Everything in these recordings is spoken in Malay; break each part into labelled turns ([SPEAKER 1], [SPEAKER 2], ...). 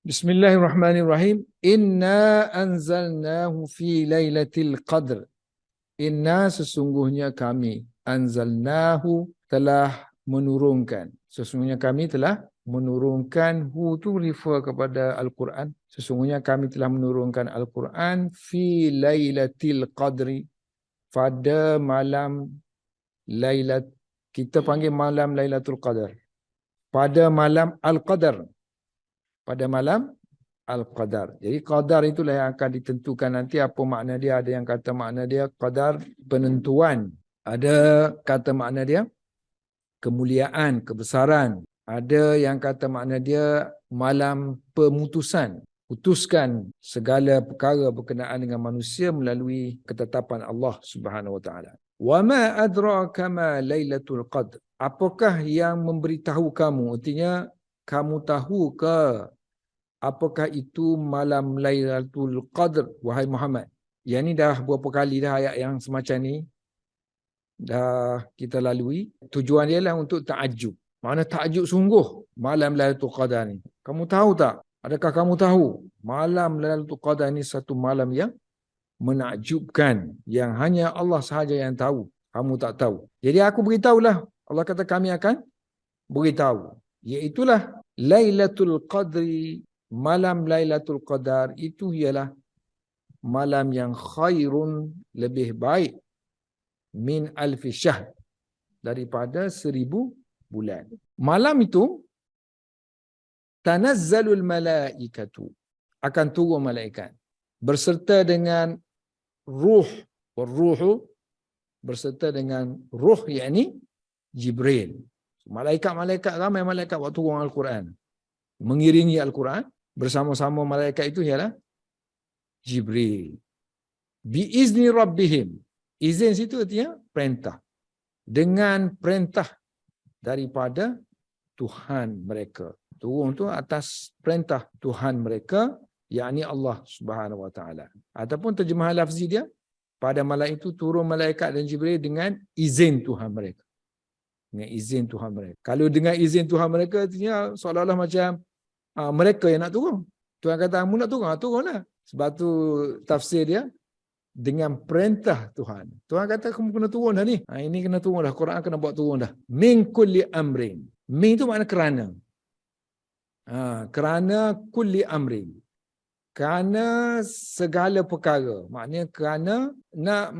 [SPEAKER 1] Bismillahirrahmanirrahim. Inna anzalnahu fi lailatul qadr. Inna sesungguhnya kami. Anzalnahu telah menurunkan. Sesungguhnya kami telah menurunkan. Hu tu refer kepada Al-Quran. Sesungguhnya kami telah menurunkan Al-Quran fi lailatul qadri. Pada malam Lailat. Kita panggil malam Lailatul Qadar. Pada malam Al-Qadar. Pada malam Al-Qadar. Jadi qadar itulah yang akan ditentukan nanti apa makna dia. Ada yang kata makna dia qadar penentuan. Ada kata makna dia kemuliaan, kebesaran. Ada yang kata makna dia malam pemutusan. Putuskan segala perkara berkenaan dengan manusia melalui ketetapan Allah Subhanahu Wa Taala. Wa ma adraka ma Lailatul Qadr. Apakah yang memberitahu kamu? Artinya kamu tahu ke apakah itu malam Lailatul Qadr, wahai Muhammad? Yang ni dah berapa kali dah ayat yang semacam ni dah kita lalui. Tujuan dia lah untuk ta'ajub. Mana ta'ajub sungguh malam Lailatul Qadar ni. Kamu tahu tak? Adakah kamu tahu malam Lailatul Qadar ni satu malam yang menakjubkan, yang hanya Allah sahaja yang tahu. Kamu tak tahu. Jadi aku beritahulah. Allah kata kami akan beritahu. Iaitulah Lailatul Qadri. Malam Lailatul Qadar itu ialah malam yang khairun, lebih baik, min alfi syahr, daripada 1000 bulan. Malam itu tanazzalul malaikatu, akan turun malaikat berserta dengan ruh, ruhu berserta dengan ruh, yakni Jibril. Malaikat-malaikat, ramai malaikat waktu turun Al-Quran, mengiringi Al-Quran. Bersama-sama malaikat itu ialah Jibril. Biizni rabbihim. Izin situ artinya perintah. Dengan perintah daripada Tuhan mereka. Turun tu atas perintah Tuhan mereka, yakni Allah Subhanahu Wa Taala. Ataupun terjemahan lafzi dia, pada malam itu turun malaikat dan Jibril dengan izin Tuhan mereka. Dengan izin Tuhan mereka. Kalau dengan izin Tuhan mereka, artinya seolah-olah macam mereka yang nak turun. Tuhan kata, kamu nak turun? Turunlah. Sebab tu tafsir dia, dengan perintah Tuhan. Tuhan kata, kamu kena turun dah ni. Ini kena turun dah. Quran kena buat turun dah. Min kulli amrin. Min tu makna kerana. Kerana kulli amrin. Kerana segala perkara. Maknanya kerana nak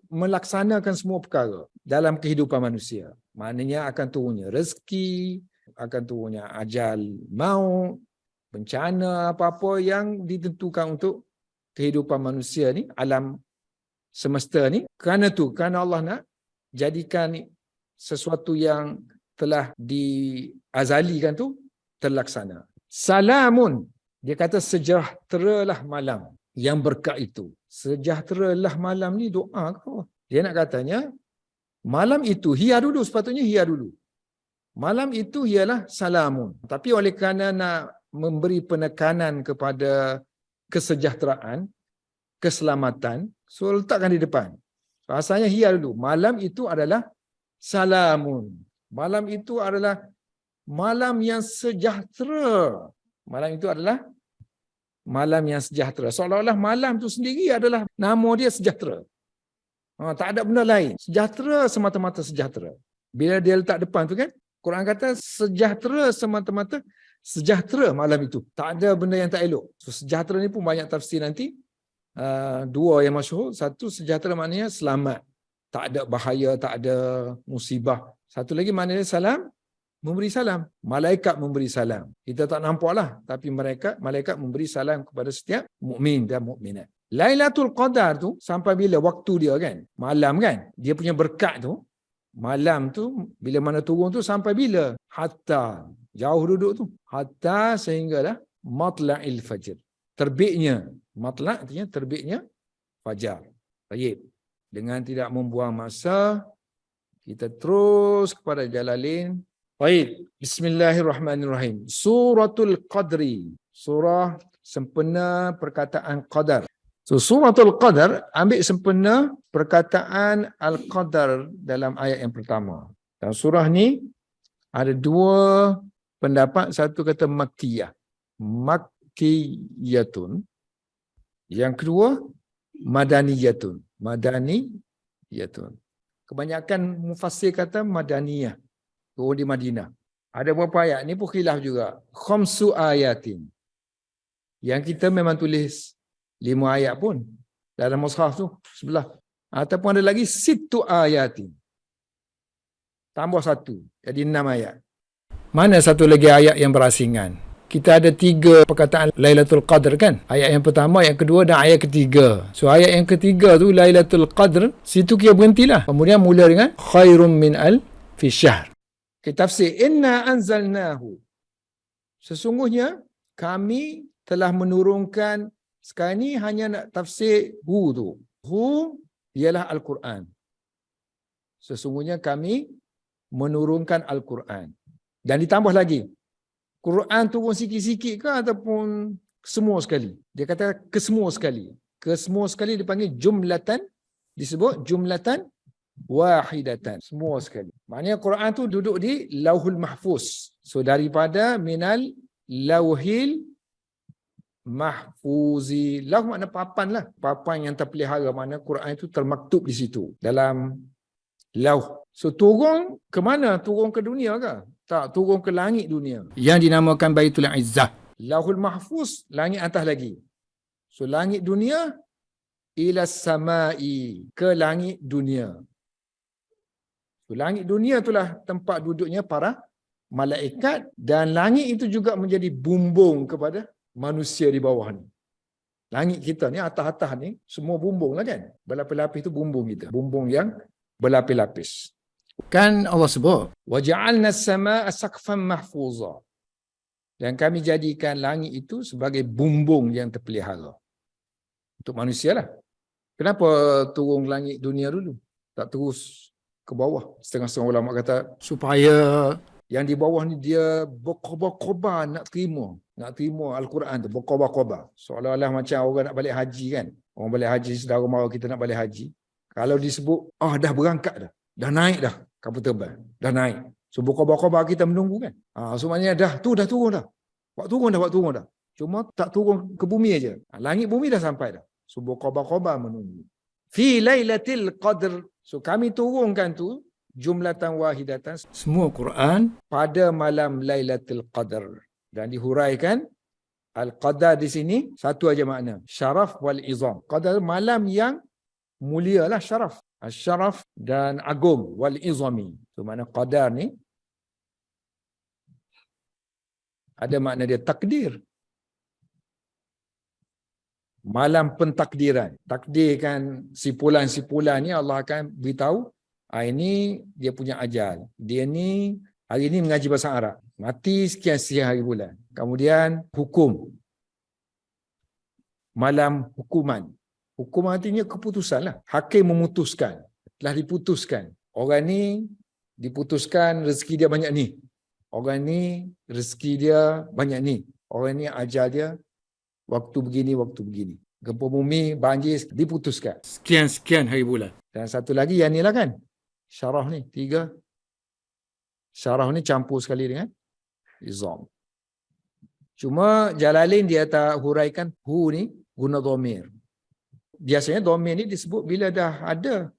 [SPEAKER 1] melaksanakan semua perkara dalam kehidupan manusia. Maknanya akan turunnya rezeki, akan turunnya ajal maut, bencana, apa-apa yang ditentukan untuk kehidupan manusia ni, alam semesta ni. Kerana Allah nak jadikan sesuatu yang telah diazalikan tu terlaksana. Salamun, dia kata sejahteralah malam yang berkat itu. Sejahteralah malam ni doa ke? Dia nak katanya malam itu, hiya dulu, sepatutnya hiya dulu. Malam itu ialah salamun. Tapi oleh kerana nak memberi penekanan kepada kesejahteraan, keselamatan, so letakkan di depan. Rasanya hiya dulu. Malam itu adalah salamun. Malam itu adalah malam yang sejahtera. Malam itu adalah malam yang sejahtera. Seolah-olah malam itu sendiri adalah nama dia sejahtera. Tak ada benda lain. Sejahtera, semata-mata sejahtera. Bila dia letak depan tu kan, Quran kata sejahtera, semata-mata sejahtera malam itu. Tak ada benda yang tak elok. So, sejahtera ni pun banyak tafsir nanti. Dua yang masyhur. Satu, sejahtera maknanya selamat. Tak ada bahaya, tak ada musibah. Satu lagi maknanya salam, memberi salam. Malaikat memberi salam. Kita tak nampaklah, tapi malaikat memberi salam kepada setiap mukmin dan mukminat. Lailatul Qadar tu sampai bila waktu dia kan? Malam kan? Dia punya berkat tu, malam tu bila mana turun tu sampai bila? Hatta, jauh duduk tu. Hatta sehinggalah matla'il fajr. Terbitnya, matla' artinya terbitnya fajar. Baik. Dengan tidak membuang masa, kita terus kepada Jalalain. Baik, bismillahirrahmanirrahim. Suratul Qadri. Surah sempena perkataan qadar. So, Suratul Qadar ambil sempena perkataan Al-Qadar dalam ayat yang pertama. Dan surah ni ada dua pendapat. Satu kata Makkiyah. makkiyatun. Yang kedua, madaniyatun. Madaniyatun. Kebanyakan mufassir kata madaniyah, turun di Madinah. Ada beberapa ayat ni pun khilaf juga. Khamsu ayatin. Yang kita memang tulis 5 ayat pun dalam mushaf tu sebelah. Ataupun ada lagi situ ayatin. Tambah 1, jadi 6 ayat. Mana satu lagi ayat yang berasingan? Kita ada 3 perkataan Lailatul Qadr kan? Ayat yang pertama, yang kedua dan ayat ketiga. So ayat yang ketiga tu Lailatul Qadr, situ kita berhentilah. Kemudian mula dengan khairum min alfi syahr. Kita tafsir inna anzalnahu. Sesungguhnya kami telah menurunkan. Sekarang ni hanya nak tafsir hu tu. Hu ialah Al-Quran. Sesungguhnya kami menurunkan Al-Quran. Dan ditambah lagi, Quran turun sikit-sikit ke ataupun semua sekali? Dia kata kesemua sekali. Kesemua sekali dipanggil jumlatan, disebut jumlatan wahidatan, semua sekali. Maknanya Quran tu duduk di Lauhul Mahfuz. So daripada minal lauhil mahfuzi. Lauh makna papan lah. Papan yang terpelihara, makna Quran itu termaktub di situ dalam lauh. So turun ke mana? Turun ke dunia ke? Tak, turun ke langit dunia. Yang dinamakan Baitul Izzah. Lauhul Mahfuz, langit atas lagi. So langit dunia ila samai, ke langit dunia. So, langit dunia itulah tempat duduknya para malaikat, dan langit itu juga menjadi bumbung kepada manusia di bawah ni. Langit kita ni, atas-atas ni, semua bumbung lah kan. Berlapis-lapis itu bumbung kita. Bumbung yang berlapis-lapis. Kan Allah sebut, وَجَعَلْنَا السَّمَاءَ سَقْفًا مَحْفُوظًا. Dan kami jadikan langit itu sebagai bumbung yang terpelihara. Untuk manusia lah. Kenapa turun langit dunia dulu? Tak terus ke bawah. Setengah-setengah ulama kata supaya yang di bawah ni dia berkobar-kobar nak terima Al-Quran tu, berkobar-kobar. Seolah-olah macam orang nak balik haji kan. Orang balik haji, saudara mara kita nak balik haji. Kalau disebut, dah berangkat dah naik dah kapal terbang, dah naik. So berkobar-kobar kita menunggu kan. So maknanya dah turun dah. Buat turun dah. Cuma tak turun ke bumi aja. Langit bumi dah sampai dah. So berkobar-kobar menunggu. Fi lailatul qadr. So kami turunkan tu jumlatan wahidatan, semua Quran pada malam Lailatul Qadar. Dan dihuraikan al-qadar di sini satu aja makna, syaraf wal izam. Qadar malam yang mulia lah, syaraf. Syaraf dan agung, wal izami. So makna qadar ni ada makna dia takdir. Malam pentakdiran. Takdirkan sipulan-sipulan ni Allah akan beritahu, ini dia punya ajal. Dia ni hari ni mengaji bahasa Arab. Mati sekian-sekian hari bulan. Kemudian hukum. Malam hukuman. Hukum artinya keputusan lah. Hakim memutuskan. Telah diputuskan. Orang ni diputuskan rezeki dia banyak ni. Orang ni rezeki dia banyak ni. Orang ni ajal dia waktu begini. Gempa bumi, banjir, diputuskan. Sekian-sekian hari bulan. Dan satu lagi yang ni lah kan. Syarah ni, 3. Syarah ni campur sekali dengan izam. Cuma Jalalain dia tak huraikan hu ni guna dhamir. Biasanya dhamir ni disebut bila dah ada.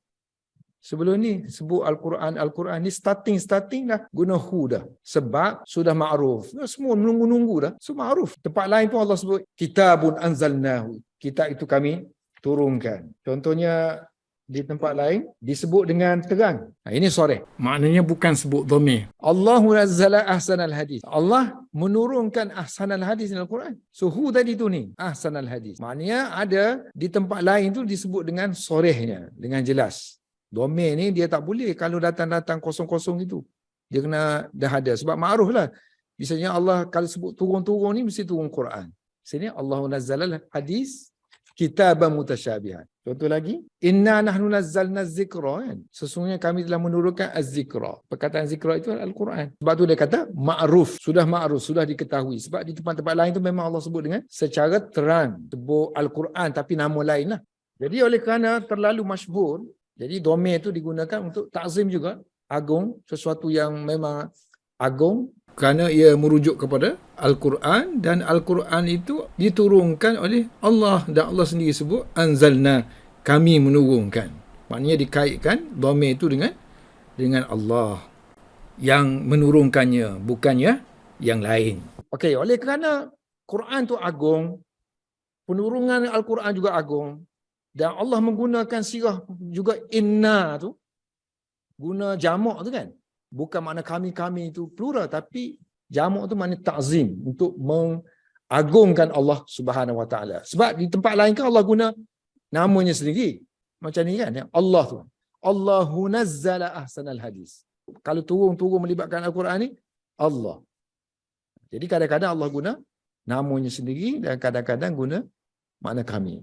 [SPEAKER 1] Sebelum ni sebut Al-Quran ni starting dah guna hu dah. Sebab sudah ma'ruf. Semua menunggu-nunggu dah. So ma'ruf. Tempat lain pun Allah sebut kitabun anzalnahu. Kitab itu kami turunkan. Contohnya di tempat lain disebut dengan terang. Ini sore. Maknanya bukan sebut dhamir. Allahu nazzala ahsanal hadis. Allah menurunkan ahsanal hadis dalam Al-Quran. So hu tadi tu ni ahsanal hadis. Maknanya ada di tempat lain tu disebut dengan sorehnya, dengan jelas. Dhamir ni dia tak boleh kalau datang-datang kosong-kosong gitu. Dia kena dah ada. Sebab ma'ruf lah. Misalnya Allah kalau sebut turun-turun ni mesti turun Quran. Sini Allahu nazzalal hadis kitaban mutasyabihan. Contoh lagi, inna nahnu nazzalna zikra kan. Sesungguhnya kami telah menurunkan az-zikra. Perkataan zikra itu Al-Quran. Sebab tu dia kata ma'ruf, sudah diketahui. Sebab di tempat-tempat lain tu memang Allah sebut dengan secara terang. Sebut Al-Quran tapi nama lain lah. Jadi oleh kerana terlalu masyhur, jadi dhamir itu digunakan untuk ta'zim juga, agung, sesuatu yang memang agung, Kerana ia merujuk kepada Al-Quran, dan Al-Quran itu diturunkan oleh Allah, dan Allah sendiri sebut anzalna, kami menurunkan. Maknanya dikaitkan dhamir itu dengan Allah yang menurunkannya, bukannya yang lain. Okey, oleh kerana Quran tu agung, penurungan Al-Quran juga agung, dan Allah menggunakan sirah juga inna tu, guna jamak tu kan. Bukan makna kami-kami itu plural, tapi jamak tu makna ta'zim, untuk mengagungkan Allah Subhanahu Wa Taala. Sebab di tempat lain kan Allah guna namanya sendiri. Macam ni kan, Allah tu. Allahu nazzala ahsanal hadis. Kalau turun-turun melibatkan Al-Quran ni, Allah. Jadi kadang-kadang Allah guna namanya sendiri, dan kadang-kadang guna makna kami.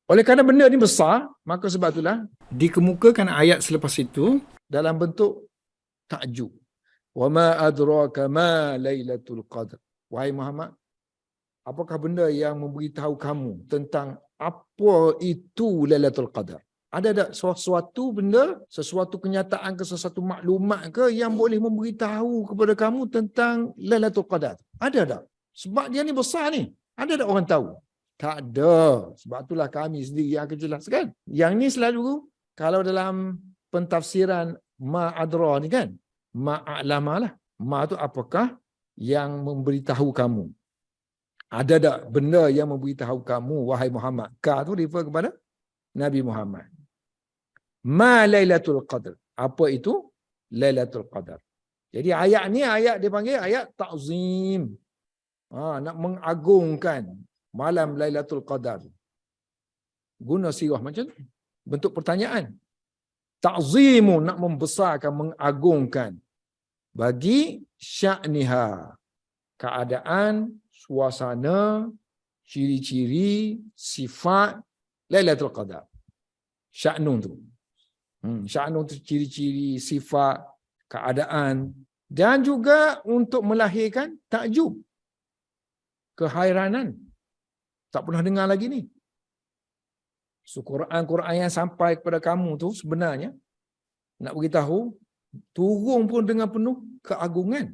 [SPEAKER 1] Oleh kerana benda ni besar, maka sebab itulah dikemukakan ayat selepas itu dalam bentuk takjub. Wa ma adraka ma lailatul qadr. Wahai Muhammad, apakah benda yang memberitahu kamu tentang apa itu Lailatul Qadar? Ada tak sesuatu benda, sesuatu kenyataan ke, sesuatu maklumat ke yang boleh memberitahu kepada kamu tentang Lailatul Qadar? Ada tak? Sebab dia ni besar ni. Ada tak orang tahu? Tak ada. Sebab itulah kami sendiri yang akan jelaskan. Yang ni selalu kalau dalam pentafsiran ma'adra ni kan, ma'a'lama lah. Ma tu apakah yang memberitahu kamu? Ada tak benda yang memberitahu kamu, wahai Muhammad? Ka tu refer kepada Nabi Muhammad. Ma Lailatul Qadr. Apa itu Lailatul Qadar? Jadi ayat ni ayat dia panggil ayat ta'zim. Nak mengagungkan malam Lailatul Qadar. Guna sirah macam tu. Bentuk pertanyaan. Ta'zimu, nak membesarkan, mengagungkan. Bagi sya'niha, keadaan, suasana, ciri-ciri, sifat Lailatul Qadar. Sya'nun tu. Sya'nun tu ciri-ciri, sifat, keadaan, dan juga untuk melahirkan takjub, kehairanan. Tak pernah dengar lagi ni. So, Quran yang sampai kepada kamu tu sebenarnya nak beritahu, turun pun dengan penuh keagungan.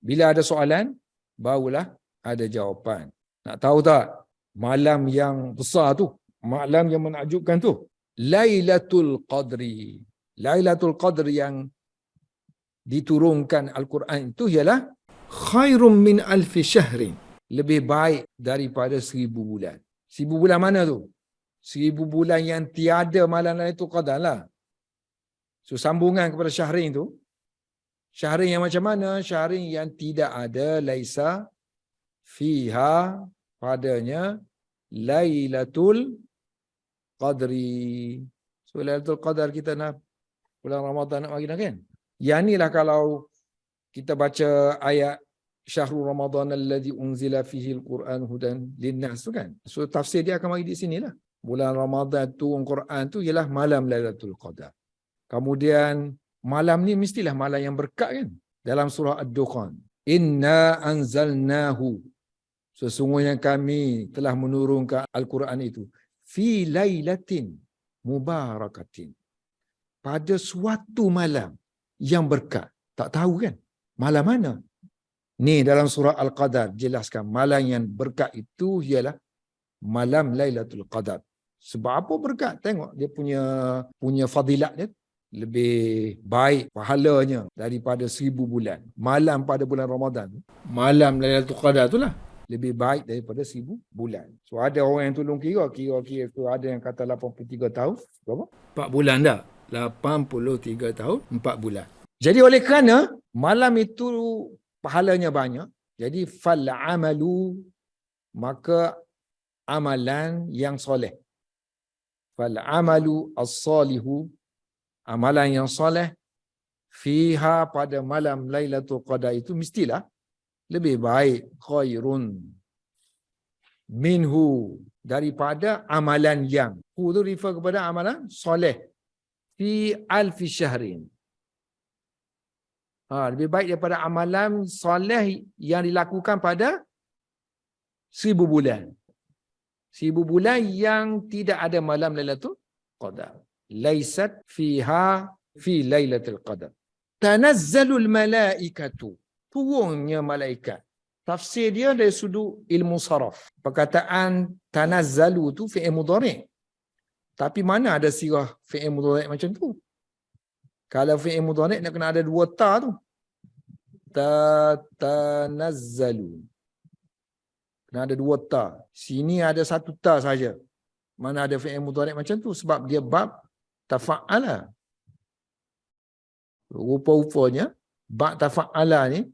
[SPEAKER 1] Bila ada soalan, barulah ada jawapan. Nak tahu tak malam yang besar tu, malam yang menakjubkan tu? Lailatul Qadri. Lailatul Qadri yang diturunkan Al-Quran itu ialah khairum min alfi syahrin. Lebih baik daripada 1000 bulan. 1000 bulan mana tu? 1000 bulan yang tiada malam Lailatul Qadar lah. So sambungan kepada syahrin tu. Syahrin yang macam mana? Syahrin yang tidak ada laisa fiha padanya Lailatul Qadri. So Lailatul Qadar kita nak bulan Ramadan nak bagi kan? Yang inilah kalau kita baca ayat Syahrul Ramadan alladzi unzila fihi al-Quran hudan linnas tu kan. So tafsir dia akan bagi di sinilah. Bulan Ramadan turun Quran tu ialah malam Lailatul Qadar. Kemudian malam ni mestilah malam yang berkat kan. Dalam surah Ad-Dukhan. Inna anzalnahu. Sesungguhnya kami telah menurunkan Al-Quran itu. Fi lailatin mubarakatin. Pada suatu malam yang berkat. Tak tahu kan? Malam mana? Ni dalam surah Al-Qadar jelaskan malam yang berkat itu ialah malam Lailatul Qadar. Sebab apa berkat? Tengok dia punya fadilat dia. Lebih baik pahalanya daripada 1000 bulan. Malam pada bulan Ramadan, malam Lailatul Qadar itulah lebih baik daripada 1000 bulan. So ada orang yang tolong kira tu ada yang kata 83 tahun. Berapa? 4 bulan dah. 83 tahun, 4 bulan. Jadi oleh kerana malam itu pahalanya banyak, jadi fal amalu, maka amalan yang soleh. Fal amalu as-salihu, amalan yang soleh, fiha pada malam Lailatul Qadar itu mestilah lebih baik, khairun minhu, daripada amalan yang. Hu tu refer kepada amalan soleh. Fi alfi syahrin. Lebih baik daripada amalan soleh yang dilakukan pada 1000 bulan. 1000 bulan yang tidak ada malam Lailatul Qadar. Laisat fiha fi Lailatul Qadar. Tanazzalul malaikatu. turunnya malaikat. Tafsir dia dari sudut ilmu saraf. Perkataan tanazzalu tu fi'il mudhari'. Tapi mana ada sirah fi'il mudhari' macam tu? Kalau fi'il mudhari' nak kena ada dua ta tu. Tatanazzalu. Kena ada dua ta. Sini ada satu ta saja. Mana ada fi'il mudhari' macam tu? Sebab dia bab tafa'ala. Rupa-rupanya bab tafa'ala ni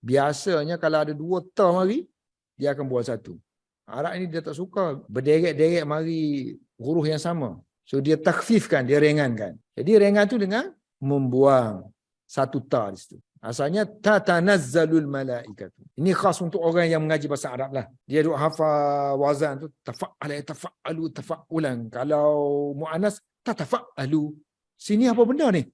[SPEAKER 1] biasanya kalau ada dua ta mari, dia akan buat satu. Arab ni dia tak suka berderet-deret mari huruf yang sama. So dia takhfifkan, dia ringankan. Jadi ringan tu dengan membuang satu ta di situ. Asalnya tatanazzalul malaikatu. Ini khas untuk orang yang mengaji bahasa Arab lah. Dia duk hafal wazan tu tafa'ala tafa'alu tafa'ulan. Kalau muannas tatafa'alu. Sini apa benda ni?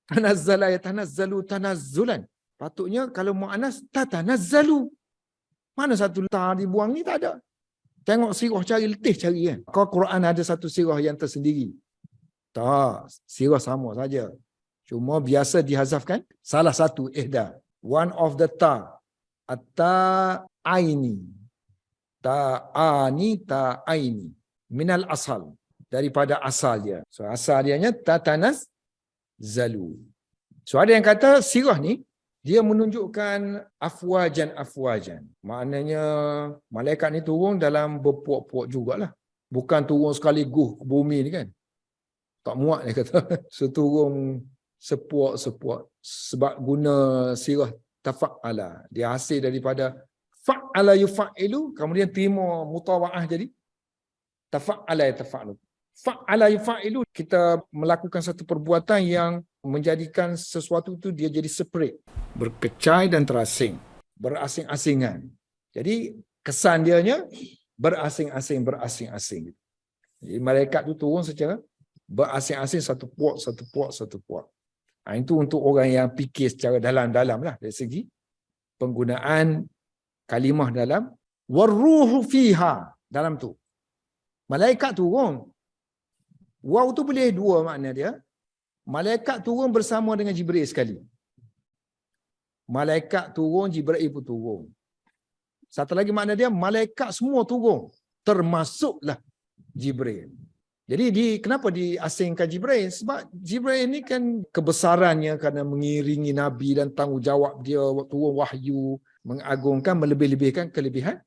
[SPEAKER 1] Tanazzala yatanazzalu tanazzulan. Patutnya kalau mu'anas tatanazzalu. Mana satu ta dibuang ni? Tak ada. Tengok sirah cari letih cari kan. Kau Quran ada satu sirah yang tersendiri. Tak. Sirah sama saja. Cuma biasa dihazafkan salah satu ihda. One of the ta. At-ta'aini. Ta'ani ta'aini. Minal asal. Daripada asal dia. So asal dianya tatanazzalu. So ada yang kata sirah ni dia menunjukkan afwajan. Maknanya malaikat ni turun dalam berpuak-puak jugalah. Bukan turun sekaligus ke bumi ni kan. Tak muat dia kata. So turun sepuak-sepuak. Sebab guna sirah tafa'ala. Dia hasil daripada fa'ala yufa'ilu. Kemudian terima mutawa'ah jadi tafa'ala yatafa'alu. Fa'ala yufa'ilu. Kita melakukan satu perbuatan yang menjadikan sesuatu itu dia jadi separate, berkecai dan terasing, berasing-asingan. Jadi kesan dianya berasing-asing. Jadi malaikat itu turun secara berasing-asing, satu puak. Itu untuk orang yang fikir secara dalam-dalam lah dari segi penggunaan kalimah dalam waruhu fiha dalam tu. Malaikat turun. Waw tu boleh dua makna dia. Malaikat turun bersama dengan Jibril sekali. Malaikat turun, Jibril pun turun. Satu lagi makna dia, malaikat semua turun. Termasuklah Jibril. Jadi kenapa diasingkan Jibril? Sebab Jibril ni kan kebesarannya kerana mengiringi Nabi dan tanggungjawab dia turun wahyu, mengagungkan, melebih-lebihkan kelebihan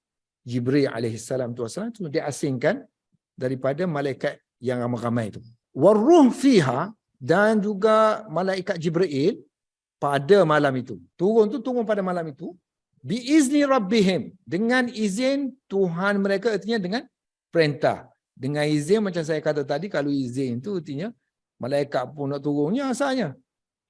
[SPEAKER 1] Jibril alaihissalam tu dia asingkan daripada malaikat yang ramai-ramai itu. Waruh fiha, dan juga malaikat Jibril pada malam itu. Turun pada malam itu. Biizni rabbihim. Dengan izin Tuhan mereka, artinya dengan perintah. Dengan izin macam saya kata tadi, kalau izin itu artinya malaikat pun nak turunnya asalnya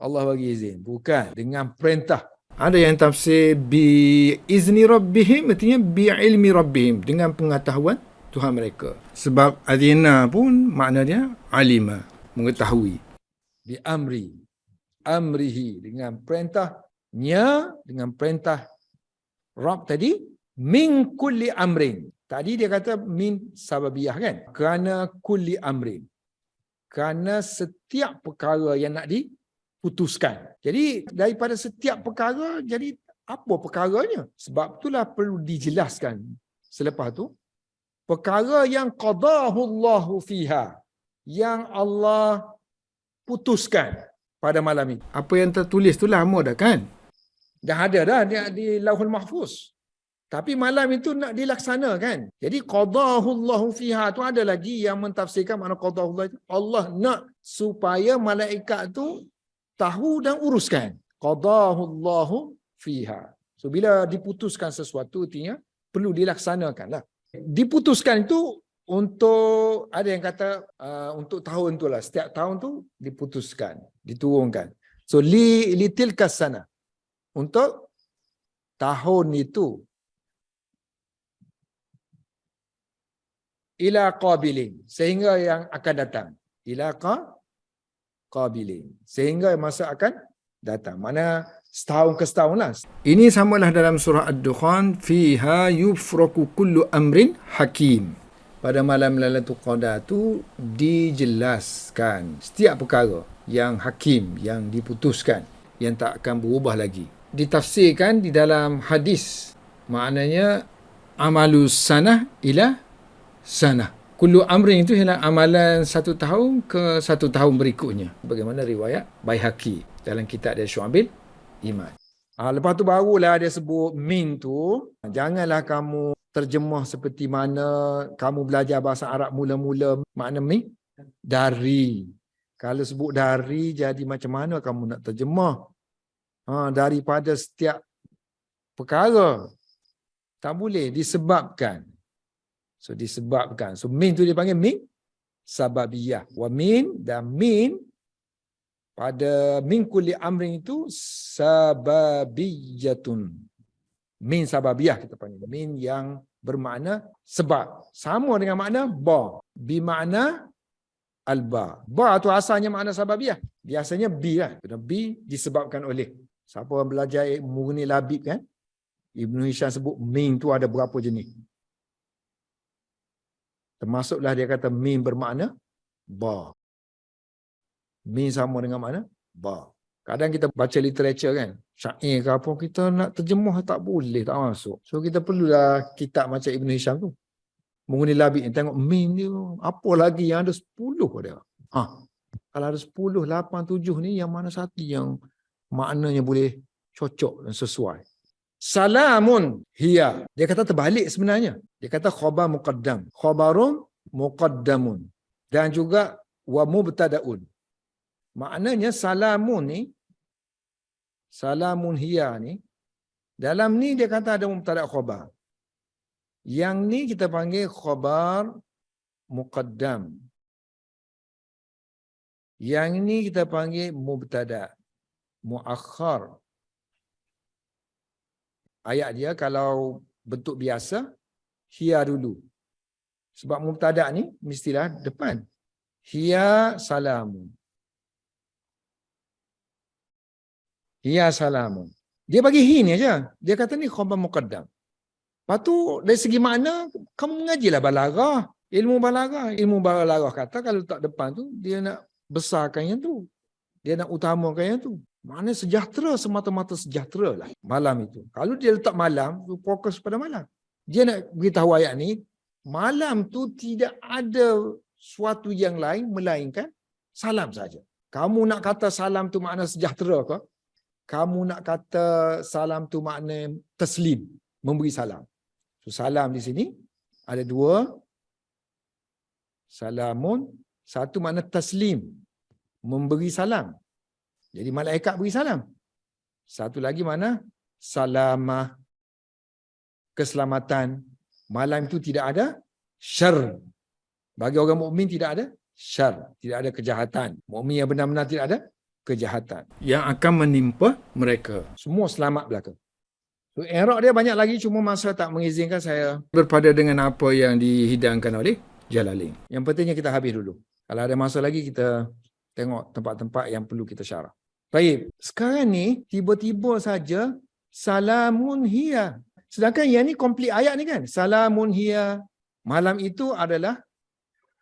[SPEAKER 1] Allah bagi izin. Bukan. Dengan perintah. Ada yang tafsir biizni rabbihim, artinya biilmi rabbihim. Dengan pengetahuan Tuhan mereka. Sebab adina pun makna dia alima. Mengetahui. Bi amrihi, dengan perintahnya, dengan perintah Rabb tadi, min kulli amrin. Tadi dia kata min sababiyah kan, kerana kulli amrin, kerana setiap perkara yang nak diputuskan. Jadi daripada setiap perkara, jadi apa perkaranya? Sebab itulah perlu dijelaskan selepas tu. Perkara yang qadahu Allahu fiha, yang Allah putuskan pada malam ini. Apa yang tertulis tu lama dah kan? Dah ada dah di Lauhul Mahfuz. Tapi malam itu nak dilaksanakan. Jadi qadahu Allahu fiha tu ada lagi yang mentafsirkan makna qadahu Allah itu. Allah nak supaya malaikat tu tahu dan uruskan. Qadahu Allahu fiha. So bila diputuskan sesuatu artinya perlu dilaksanakanlah. Diputuskan itu untuk, ada yang kata untuk tahun tu lah. Setiap tahun tu diputuskan, diturunkan. So litilka sana. Untuk tahun itu. Ila qabilin. Sehingga yang akan datang. Ila qabilin. Sehingga masa akan datang. Mana setahun ke setahun lah. Ini samalah dalam surah Ad-Dukhan. Fiha yufraku kullu amrin hakim. Pada malam Lailatul Qadar tu dijelaskan setiap perkara yang hakim, yang diputuskan, yang tak akan berubah lagi. ditafsirkan di dalam hadis. Maknanya amalus sanah ila sanah. Kullu amrin itu ialah amalan 1 tahun ke 1 tahun berikutnya. Bagaimana riwayat Baihaqi dalam kitab dia Syu'abil Iman. Lepas tu barulah dia sebut min tu. Janganlah kamu terjemah seperti mana kamu belajar bahasa Arab mula-mula. Makna min dari. Kalau sebut dari, jadi macam mana kamu nak terjemah? Daripada setiap perkara. Tak boleh, disebabkan. So disebabkan. So min tu dia panggil min sababiyah. Wa min dan min pada min kulli amrin itu sababiyatun. Min sababiyah kita panggil. Min yang bermakna sebab. Sama dengan makna ba. Bi makna al-ba. Ba tu asalnya makna sababiyah. Biasanya bi kan. Bi disebabkan oleh. Siapa yang belajar Mughni Labib kan? Ibnu Hisham sebut min tu ada berapa jenis. Termasuklah dia kata min bermakna ba. Min sama dengan makna ba. Kadang kita baca literature kan, syair ke apa, kita nak terjemah tak boleh, tak masuk. So kita perlulah kitab macam Ibn Hisham tu. Mughni Labib ni tengok min dia, apa lagi yang ada 10 dia. Kalau ada 10, 8, 7 ni yang mana satu yang maknanya boleh cocok dan sesuai. Salamun hiya. Dia kata terbalik sebenarnya. Dia kata khabar muqaddam. Khabarun muqaddamun. Dan juga wa mubtada'un. Maknanya salamun ni, salamun hiya ni, dalam ni dia kata ada mubtada' khabar. Yang ni kita panggil khabar muqaddam. Yang ni kita panggil mubtada' muakhar. Ayat dia kalau bentuk biasa, hiya dulu. Sebab mubtada' ni mestilah depan. Hiya salamun. Hiya salamun. Dia bagi hi ni aja. Dia kata ni khabar muqaddam. Lepas tu dari segi makna, kamu mengajilah balaghah. Ilmu balaghah. Ilmu balaghah kata kalau tak depan tu, dia nak besarkan yang tu. Dia nak utamakan yang tu. Mana sejahtera, semata-mata sejahtera lah malam itu. Kalau dia letak malam, tu fokus pada malam. Dia nak beritahu ayat ni, malam tu tidak ada suatu yang lain melainkan salam saja. Kamu nak kata salam tu makna sejahtera ke? Kamu nak kata salam tu makna taslim, memberi salam. So salam di sini ada 2. Salamun, satu makna taslim, memberi salam. Jadi malaikat beri salam. Satu lagi mana? Salamah, keselamatan. Malam itu tidak ada syar. Bagi orang mukmin tidak ada syar, tidak ada kejahatan. Mukmin yang benar-benar tidak ada kejahatan yang akan menimpa mereka. Semua selamat belaka. So, i'rab dia banyak lagi, cuma masa tak mengizinkan saya berpada dengan apa yang dihidangkan oleh Jalalain. Yang pentingnya kita habis dulu. Kalau ada masa lagi kita tengok tempat-tempat yang perlu kita syarah. Baik, sekarang ni tiba-tiba saja salamun hiya. Sedangkan yang ni komplit ayat ni kan. Salamun hiya. Malam itu adalah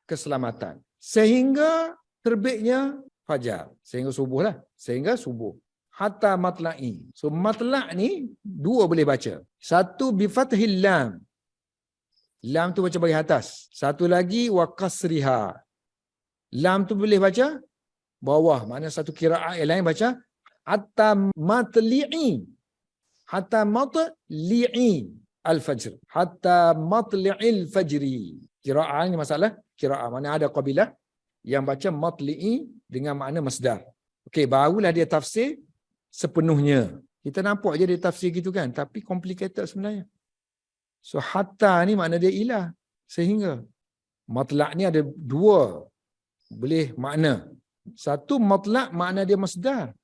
[SPEAKER 1] keselamatan. Sehingga terbitnya fajar. Sehingga subuh lah. Sehingga subuh. Hatta matla'i. So matla' ni 2 boleh baca. Satu bi fathil lam. Lam tu baca bagi atas. Satu lagi wa qasriha. Lam tu boleh baca bawah. Maknanya satu qiraat yang lain baca hatta matli'i. Hatta matli'i al-fajr. Hatta matli'il fajri. Qiraat ni masalah. Qiraat mana ada qabilah yang baca matli'i dengan makna masdar. Okey, barulah dia tafsir sepenuhnya. Kita nampak je dia tafsir gitu kan, tapi complicated sebenarnya. So hatta ni makna dia ilah, sehingga. Matlaq ni ada 2 boleh makna. Satu matlaq makna dia masdar.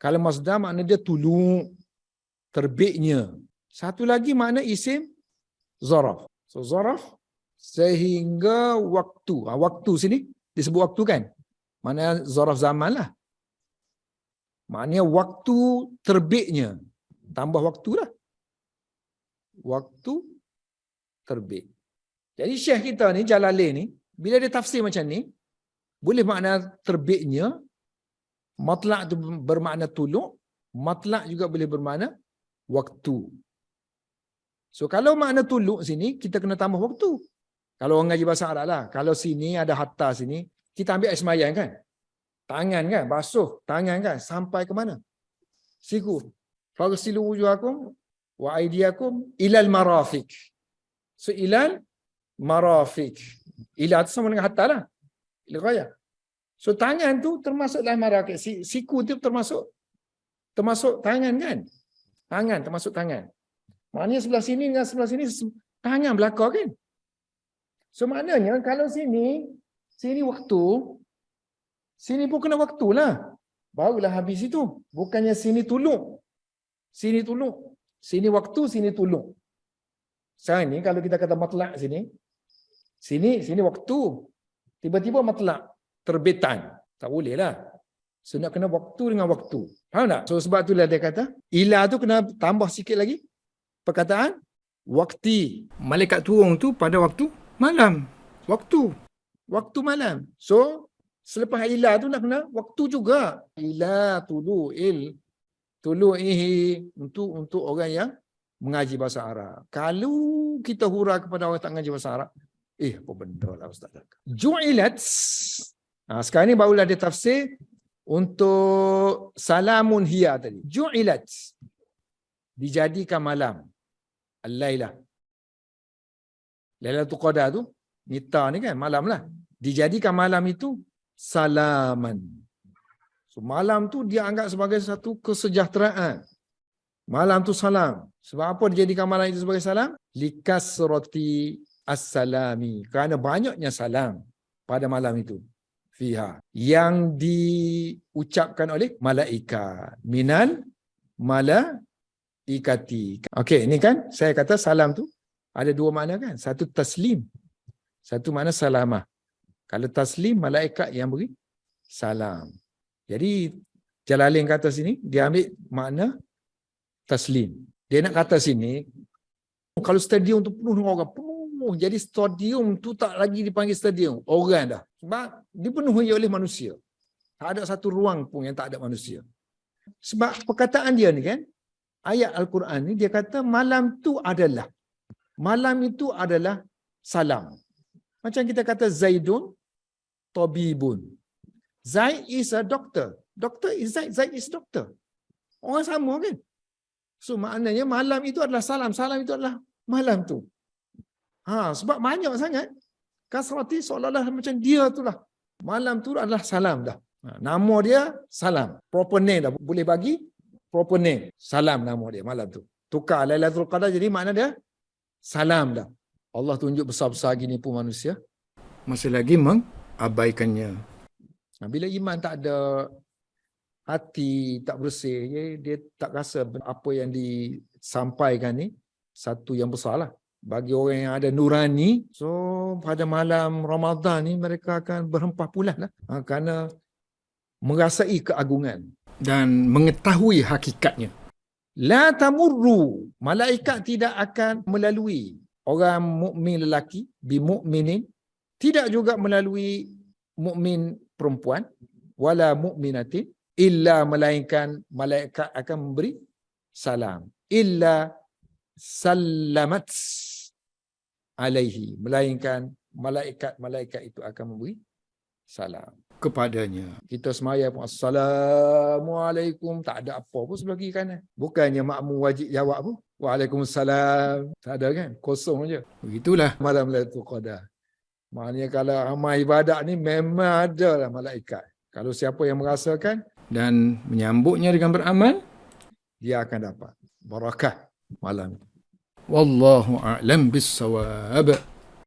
[SPEAKER 1] Kalau masdar makna dia tulu, terbitnya. Satu lagi makna isim zaraf. So zaraf sehingga waktu. Waktu sini disebut waktu kan? Maknanya zaraf zaman lah. Maknanya waktu terbitnya. Tambah waktu lah. Waktu terbit. Jadi Syekh kita ni, Jalalain ni, bila dia tafsir macam ni, boleh makna terbitnya, matlaq tu bermakna tuluk, Matlak juga boleh bermakna waktu. So kalau makna tuluk sini, kita kena tambah waktu. Kalau orang ngaji bahasa Arab lah. Kalau sini ada hatta sini, kita ambil air semayang kan? Tangan kan? Basuh tangan kan? Sampai ke mana? Siku. Faghsilu wujuhakum wa aydiyakum ilal marafiq. So ilal marafiq. Ila tu sama dengan hatta lah. Ila ghayah. So tangan tu termasuk dalam marafiq. Siku tu termasuk tangan kan? Tangan termasuk tangan. Maknanya sebelah sini dengan sebelah sini tangan belakang kan? So maknanya kalau sini waktu, sini pun kena waktulah. Barulah habis itu. Bukannya sini tuluk. Sini tuluk. Sini waktu, sini tuluk. Sekarang ni kalau kita kata matlak sini waktu. Tiba-tiba matlak, terbitan. Tak boleh lah. So nak kena waktu dengan waktu. Faham tak? So sebab itulah dia kata, ila tu kena tambah sikit lagi. Perkataan, wakti. Malaikat turun tu pada waktu malam. Waktu malam. So, selepas ila tu nak kena waktu juga. Ila tulu'ihi untuk orang yang mengaji bahasa Arab. Kalau kita hura kepada orang tak mengaji bahasa Arab, apa benda lah Ustaz. Ju'ilat. Sekarang ni barulah dia tafsir untuk salamun hiya tadi. Ju'ilat. Dijadikan malam. Al-lailah. Lailatul Qadar tu, nita ni kan malam lah. Dijadikan malam itu salaman. So malam tu dia anggap sebagai satu kesejahteraan. Malam tu salam. Sebab apa dijadikan malam itu sebagai salam? Likasrati as-salami. Kerana banyaknya salam pada malam itu. Fiha. Yang diucapkan oleh malaikat. Minal malaikati. Okey, ini kan saya kata salam tu ada dua makna kan. Satu taslim. Satu makna salamah. Kalau taslim, malaikat yang beri salam. Jadi Jalalain kata sini, dia ambil makna taslim. Dia nak kata sini, kalau stadium tu penuh dengan orang, penuh. Jadi stadium tu tak lagi dipanggil stadium. Orang dah. Sebab dipenuhi oleh manusia. Tak ada satu ruang pun yang tak ada manusia. Sebab perkataan dia ni kan, ayat Al-Quran ni dia kata malam itu adalah salam. Macam kita kata Zaidun tabibun. Zaid is a doctor. Doctor is Zaid. Zaid is doctor. Orang sama kan? So maknanya malam itu adalah salam. Salam itu adalah malam tu. Sebab banyak sangat. Kasrati seolah-olah macam dia tu lah. Malam tu adalah salam dah. Nama dia salam. Proper name dah. Boleh bagi proper name. Salam nama dia malam tu. Tukar Lailatul Qadar jadi makna dia salam dah. Allah tunjuk besar-besar gini pun manusia masih lagi mengabaikannya. Bila iman tak ada, hati tak bersih, dia tak rasa apa yang disampaikan ni satu yang besar lah. Bagi orang yang ada nurani, so pada malam Ramadan ni mereka akan berhempah pulas lah. Kerana merasai keagungan dan mengetahui hakikatnya. La tamurru, malaikat tidak akan melalui orang mukmin lelaki bi mukminin, tidak juga melalui mukmin perempuan, wala mukminatin, illa melainkan malaikat akan memberi salam. Illa sallamat alaihi, melainkan malaikat itu akan memberi salam kepadanya. Kita semaya pun assalamualaikum, tak ada apa pun sebelah kiri kanan. Bukannya makmum wajib jawab pun waalaikumsalam, tak ada kan, kosong aja. Begitulah malam Lailatul Qadar. Maknanya kalau amal ibadat ni memang ada lah malaikat. Kalau siapa yang merasakan dan menyambutnya dengan beramal, dia akan dapat barakah malam. Wallahu a'lam bis-shawab.